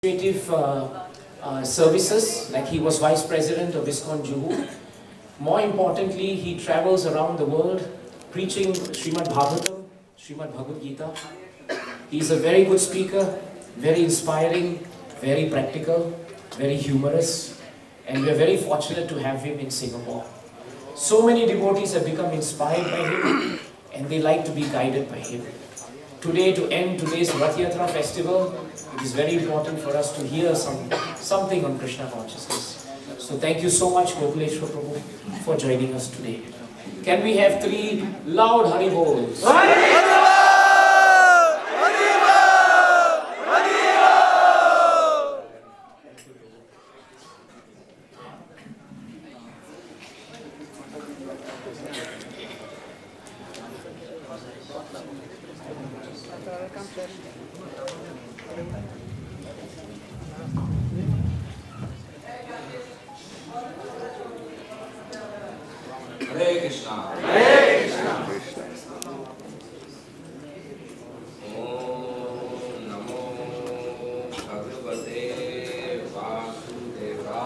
administrative services, like he was vice president of ISKCON Juhu. More importantly, he travels around the world preaching Srimad Bhagavatam, Srimad Bhagavad Gita. He's a very good speaker, very inspiring, very practical, very humorous, and we're very fortunate to have him in Singapore. So many devotees have become inspired by him and they like to be guided by him. Today, to end today's Rath Yatra festival, it is very important for us to hear something on Krishna consciousness. So thank you so much, Gopaleshwar Prabhu, for joining us today. Can we have 3 loud Hari Bols? Hare Krishna. Hare Krishna. Om Namo Bhagavate Vasudevaya.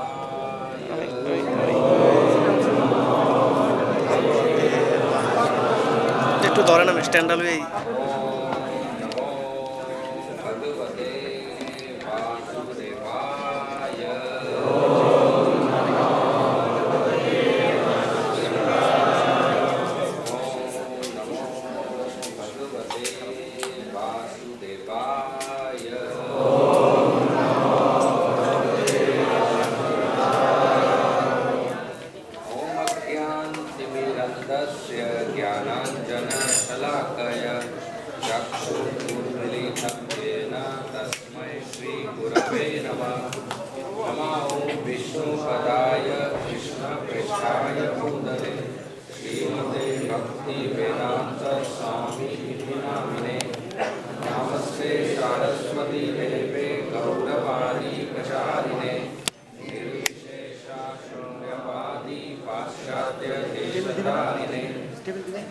একটু ধরে না stand আলু এই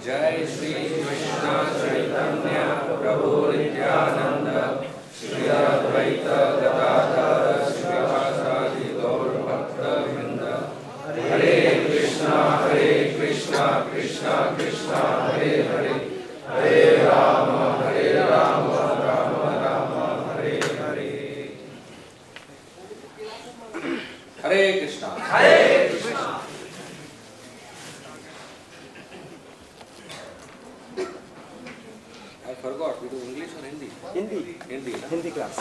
जय श्री कृष्ण चैतन्य प्रभु नित्यानंद श्री अद्वैत गदाधर श्रीवासादि गौर भक्त वृंद हरे कृष्णा कृष्णा कृष्णा हरे हरे हरे राम राम राम हरे हरे हरे Krishna I forgot, we do English or Hindi? Hindi class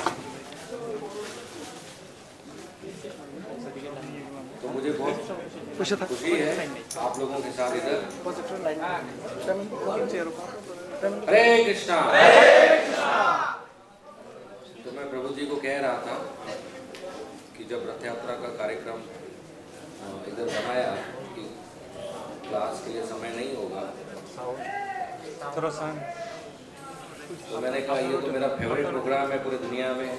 तो मुझे बहुत खुशी है आप लोगों के साथ इधर। हरे कृष्णा। तो मैं प्रभु जी को कह रहा था कि जब रथ यात्रा का कार्यक्रम इधर बनाया कि क्लास के लिए समय नहीं होगा, तो मैंने कहा ये तो मेरा फेवरेट प्रोग्राम है पूरी दुनिया में,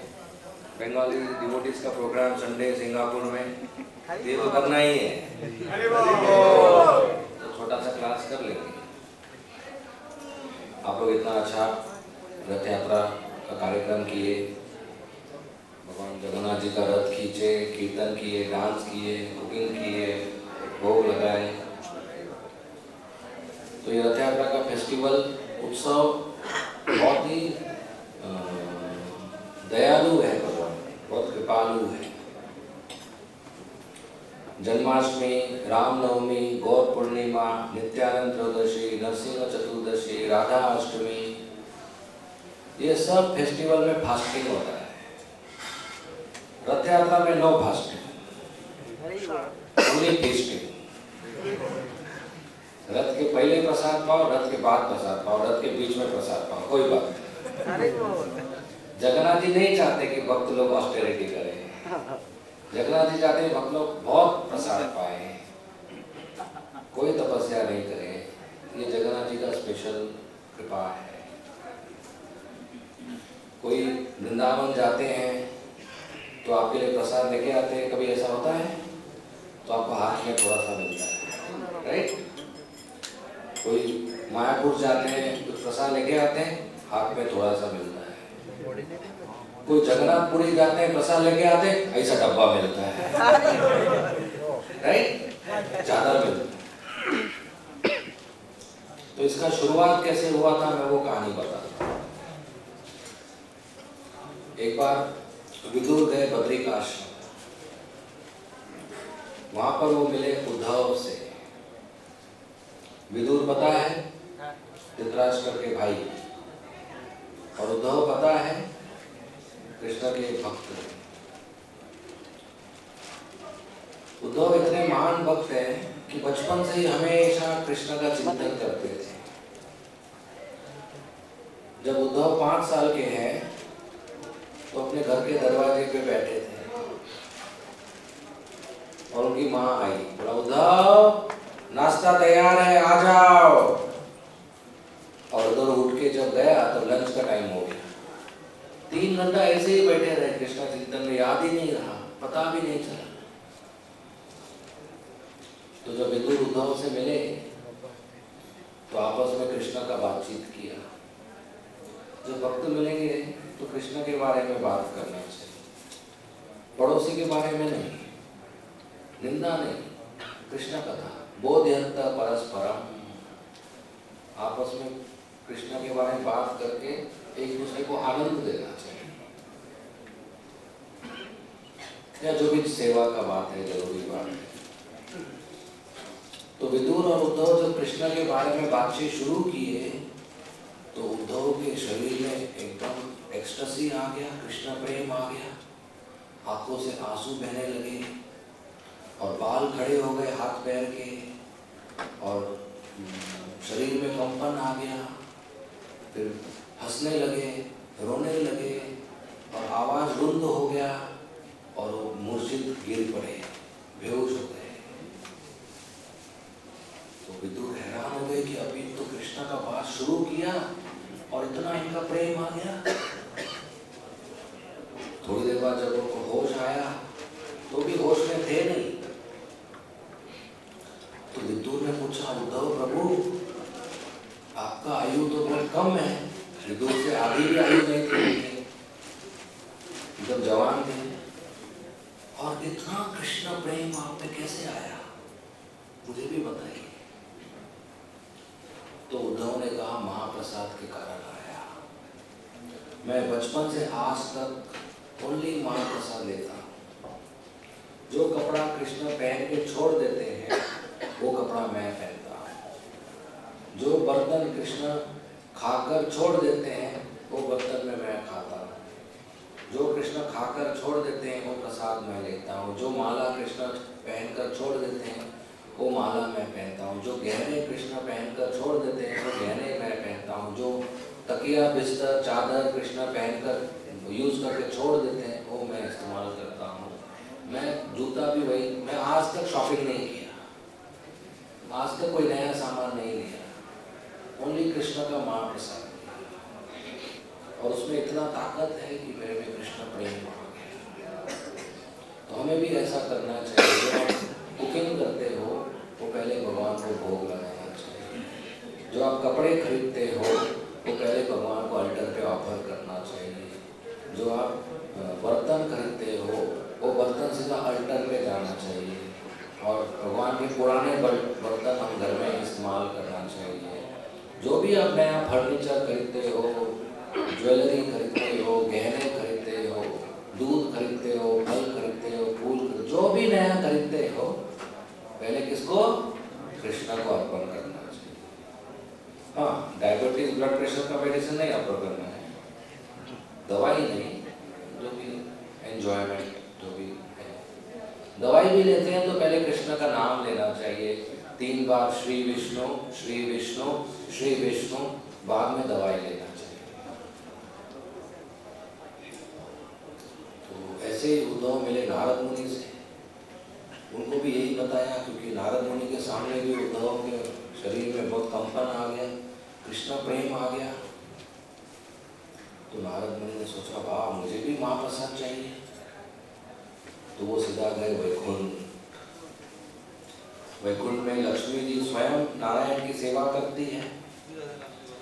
बंगाली डिवोटीज का प्रोग्राम संडे सिंगापुर में, ये तो करना ही है, तो छोटा सा क्लास कर लेंगे। आप लोग इतना अच्छा रथ यात्रा का कार्यक्रम किए, भगवान जगन्नाथ जी का रथ खींचे, कीर्तन किए, डांस किए, कुकिंग किए, भोग लगाए, तो ये रथ यात्रा का फेस्टिवल उत्सव बहुत ही दयालु है, भगवान बहुत कृपालु है। जन्माष्टमी, रामनवमी, गौर पूर्णिमा, नित्यानंद त्रयोदशी, नरसिंह चतुर्दशी, राधा अष्टमी, ये सब फेस्टिवल में फास्टिंग होता है। रथ यात्रा में नो फास्टिंग, ओनली फीस्टिंग। रथ के पहले प्रसाद पाओ, रथ के बाद प्रसाद पाओ, रथ के बीच में प्रसाद पाओ, कोई बात नहीं। जगन्नाथ जी नहीं चाहते कि भक्त लोग ऑस्टेरिटी करें, जगन्नाथ जी चाहते हैं भक्त लोग बहुत प्रसाद पाए, कोई तपस्या नहीं करे। ये जगन्नाथ जी का स्पेशल कृपा है। कोई वृंदावन जाते हैं तो आपके लिए प्रसाद लेके आते हैं, कभी ऐसा होता है? तो आपको हाथ में थोड़ा सा मिलता है, राइट? कोई मायापुर जाते हैं, कुछ प्रसाद लेके आते हैं, हाथ में थोड़ा सा मिलता है। कोई जगन्नाथपुरी जाते हैं, प्रसाद लेके आते हैं, ऐसा डब्बा मिलता है, राइट, चादर मिलती है। तो इसका शुरुआत कैसे हुआ था, मैं वो कहानी बताता हूँ। एक बार विदुर गए बद्रिकाश्रम, वहां पर वो मिले उद्धव से। विदुर पता है धृतराष्ट्र के भाई, और उद्धव पता है कृष्ण के भक्त। उद्धव इतने महान भक्त हैं कि बचपन से ही हमेशा कृष्ण का चिंतन करते थे। जब उद्धव 5 साल के हैं तो अपने घर के दरवाजे पे बैठे थे और उनकी माँ आई, बोला उद्धव नाश्ता तैयार है, आ जाओ। और उधर उठ के जब गया तो लंच का टाइम हो गया। 3 घंटा ऐसे ही बैठे रहे कृष्ण चिंतन में, याद ही नहीं रहा, पता भी नहीं चला। तो जब विदुर उद्धव से मिले तो आपस में कृष्ण का बातचीत किया। जब भक्त मिलेंगे तो कृष्ण के बारे में बात करना चाहिए, पड़ोसी के बारे में नहीं, निंदा नहीं। कृष्ण कथा बोध्यंत परस्परम, आपस में कृष्ण के बारे में बात करके एक दूसरे को आनंद देना चाहिए। या जो भी सेवा का बात है, जरूरी बात है। तो विदुर और उद्धव जब कृष्ण के बारे में बातचीत शुरू किए तो उद्धव के शरीर में एकदम एक्सटेसी आ गया, कृष्ण प्रेम आ गया, आंखों से आंसू बहने लगे और बाल खड़े हो गए हाथ पैर के, और शरीर में कंपन आ गया। फिर हंसने लगे, रोने लगे और आवाज रुंध हो गया और वो मूर्छित गिर पड़े, बेहोश हो गए। तो विदुर हैरान हो गए कि अभी तो कृष्ण का बात शुरू किया और इतना इनका प्रेम आ गया। थोड़ी देर बाद जब उनको होश आया तो भी होश में थे नहीं। तो विदुर ने पूछा, उद्धव प्रभु आपका आयु तो बहुत कम है, विदुर से आधी भी आयु नहीं थी, जब जवान थे, और इतना कृष्ण प्रेम आप में कैसे आया, मुझे भी बताइए। तो उद्धव ने कहा, महाप्रसाद के कारण आया। मैं बचपन से आज तक ओनली महाप्रसाद लेता हूँ। जो कपड़ा कृष्ण पहन के छोड़ देते हैं वो कपड़ा मैं पहनता हूँ। जो बर्तन कृष्ण खाकर छोड़ देते हैं वो बर्तन में मैं खाता हूँ। जो कृष्ण खाकर छोड़ देते हैं वो प्रसाद मैं लेता हूँ। जो माला कृष्ण पहनकर छोड़ देते हैं वो माला मैं पहनता हूँ। जो गहने कृष्ण पहनकर छोड़ देते हैं वो गहने मैं पहनता हूँ। जो तकिया बिस्तर चादर कृष्ण पहनकर यूज करके छोड़ देते हैं वो मैं इस्तेमाल करता हूँ। मैं जूता भी वही, मैं आज तक शॉपिंग नहीं किया, आज तक कोई नया सामान नहीं लिया, ओनली कृष्ण का महाप्रसाद। और उसमें इतना ताकत है कि मेरे में कृष्ण प्रेम आ गया। तो हमें भी ऐसा करना चाहिए। जो आप कुकिंग करते हो वो पहले भगवान को भोग लगाना चाहिए। जो आप कपड़े खरीदते हो वो पहले भगवान को अल्टर पे ऑफर करना चाहिए। जो आप बर्तन खरीदते हो वो बर्तन सीधा अल्टर पे जाना चाहिए, और भगवान के पुराने बर्तन हम घर में इस्तेमाल करना चाहिए। जो भी आप नया फर्नीचर खरीदते हो, ज्वेलरी खरीदते हो, गहने खरीदते हो, दूध खरीदते हो, फल खरीदते हो, फूल, जो भी नया खरीदते हो पहले किसको? कृष्ण को अर्पण करना चाहिए। हाँ, डायबिटीज ब्लड प्रेशर का मेडिसिन नहीं अर्पण करना है, दवाई नहीं, जो भी एंजॉयमेंट जो भी है। दवाई भी लेते हैं तो पहले कृष्ण का नाम लेना चाहिए 3 बार, श्री विष्णु श्री विष्णु श्री विष्णु, बाद में दवाई लेना चाहिए। तो ऐसे ही उद्धव मिले नारद मुनि से, उनको भी यही बताया, क्योंकि नारद मुनि के सामने भी उद्धव के शरीर में बहुत कंपन आ गया, कृष्ण प्रेम आ गया। तो नारद मुनि ने सोचा, वाह मुझे भी महाप्रसाद चाहिए। तो वो सीधा गए वैकुंठ। वैकुंठ में लक्ष्मी जी स्वयं नारायण की सेवा करती है,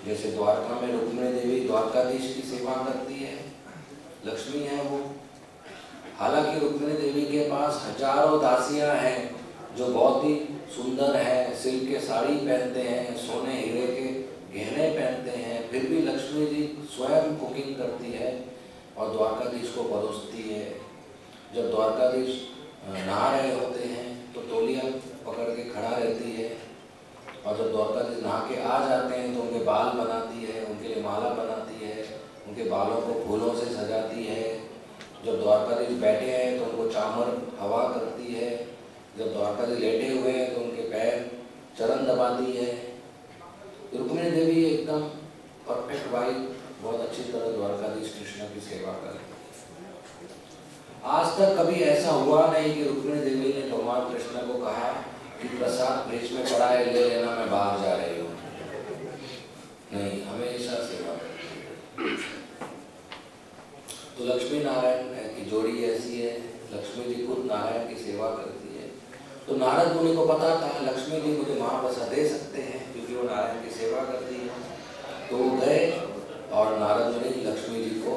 जैसे द्वारका में रुक्मिणी देवी द्वारकाधीश की सेवा करती है। लक्ष्मी है वो। हालांकि रुक्मिणी देवी के पास हजारों दासियां हैं जो बहुत ही सुंदर है, सिल्क के साड़ी पहनते हैं, सोने हीरे के गहने पहनते हैं, फिर भी लक्ष्मी जी स्वयं कुकिंग करती है और द्वारकाधीश को परोसती है। जब द्वारकाधीश नहा रहे होते हैं तो तौलिया पकड़ के खड़ा रहती है, और जब द्वारकाधीश नहा के आ जाते हैं तो उनके बाल बनाती है, उनके लिए माला बनाती है, उनके बालों को फूलों से सजाती है। जब द्वारकाधीश बैठे हैं तो उनको चामर हवा करती है, जब द्वारकाधीश लेटे हुए हैं तो उनके पैर चरण दबाती है। रुक्मिणी देवी एकदम परफेक्ट वाइफ, बहुत अच्छी तरह द्वारकाधीश कृष्ण की सेवा करती है। आज तक कभी ऐसा हुआ नहीं कि रुक्मिणी देवी ने भगवान कृष्ण को कहा कि प्रसाद फ्रिज में पड़ा है, ले लेना, मैं बाहर जा रही हूँ। नहीं, हमेशा सेवा करती है। तो लक्ष्मी नारायण की जोड़ी ऐसी है, लक्ष्मी जी खुद नारायण की सेवा करती है। तो नारद मुनि को पता था लक्ष्मी जी मुझे महाप्रसाद दे सकते हैं क्योंकि वो नारायण की सेवा करती है। तो वो गए और नारद मुनि लक्ष्मी जी को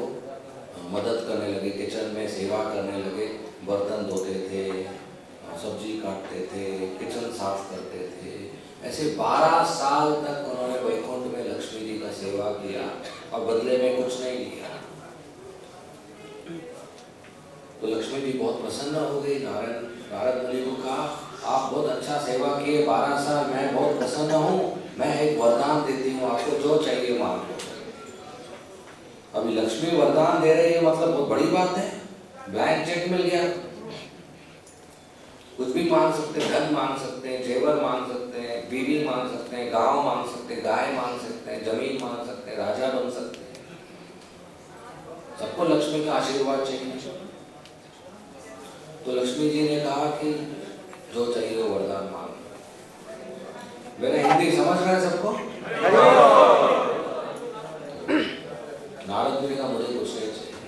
मदद करने लगे, किचन में सेवा करने लगे, बर्तन धोते थे, सब्जी काटते थे, किचन साफ करते थे। ऐसे 12 साल तक उन्होंने वैकुंठ में लक्ष्मी जी का सेवा किया और बदले में कुछ नहीं लिया। तो लक्ष्मी जी बहुत प्रसन्न हो गई। नारद मुनि को कहा आप बहुत अच्छा सेवा किए 12 साल, मैं बहुत प्रसन्न हूँ, मैं एक वरदान देती हूँ, आपको जो चाहिए मांग लो। अभी लक्ष्मी वरदान दे रही है मतलब बहुत बड़ी बात है, ब्लैंक चेक मिल गया। कुछ भी मांग सकते हैं, धन मांग सकते हैं, जेवर मांग सकते हैं, बीवी मांग सकते हैं, गांव मांग सकते हैं, गाय मांग सकते हैं, जमीन मांग सकते हैं, राजा बन सकते हैं। सबको लक्ष्मी का आशीर्वाद चाहिए। तो लक्ष्मी जी ने कहा कि जो चाहिए वो वरदान मांग। मेरा हिंदी समझ रहा है सबको? नारद मुनि का मुझे कुछ नहीं चाहिए।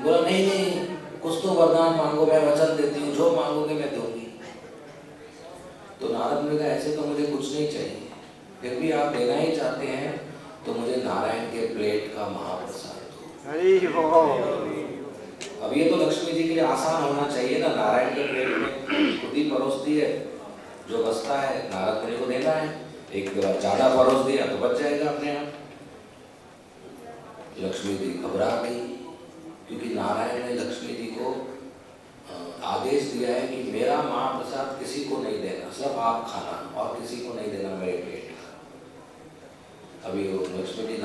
बोला नहीं, कुछ तो वरदान मांगो, मैं वचन देती हूँ, जो मांगोगे मैं दूंगी। तो नारद मुनि का ऐसे तो मुझे कुछ नहीं चाहिए, फिर भी आप देना ही चाहते हैं तो मुझे नारायण के प्लेट का महाप्रसाद दो। अब ये तो लक्ष्मी जी के लिए आसान होना चाहिए ना, नारायण के प्लेट में खुद ही परोसती है, जो बचता है नारद मुनि को देना है। एक ज्यादा परोस दिया तो बच जाएगा अपने आप। लक्ष्मी जी घबरा गई क्योंकि नारायण ने लक्ष्मी जी को आदेश दिया है कि मेरा महाप्रसाद किसी को नहीं देना, सब आप खाना और किसी को नहीं देना मेरे पेट का। अभी वो लक्ष्मी जी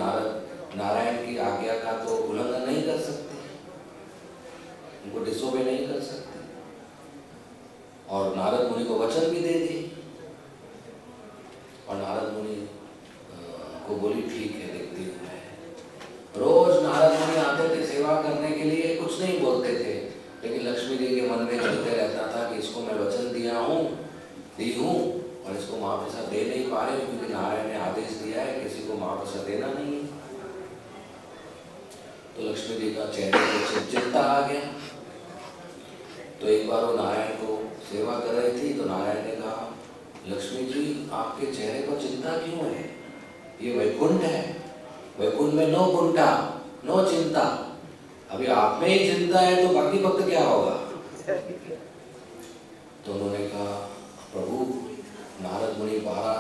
नारायण की आज्ञा का तो उल्लंघन नहीं कर सकते, उनको डिसोबे नहीं कर सकते, और नारद मुनि को वचन भी दे दिए। और नारद मुनि को बोली ठीक है, देखती हूँ मैं। रोज नारद मुनि आते थे सेवा करने के लिए, कुछ नहीं बोलते थे, लेकिन लक्ष्मी जी के मन में चलते रहता था कि इसको मैं वचन दी हूँ और इसको महाप्रसाद दे नहीं पा रहे क्योंकि नारायण ने आदेश दिया है किसी को महाप्रसाद देना नहीं है। तो लक्ष्मी जी का चेहरे पे चिंता आ गया। तो एक बार वो नारायण को सेवा कर रही थी तो नारायण ने कहा लक्ष्मी जी आपके चेहरे पर चिंता क्यों है, ये वैकुंठ है, वैकुंठ में नो कुंठा नो चिंता। अभी आप में ही चिंता है तो बाकी वक्त क्या होगा। तो उन्होंने कहा प्रभु नारद मुनि 12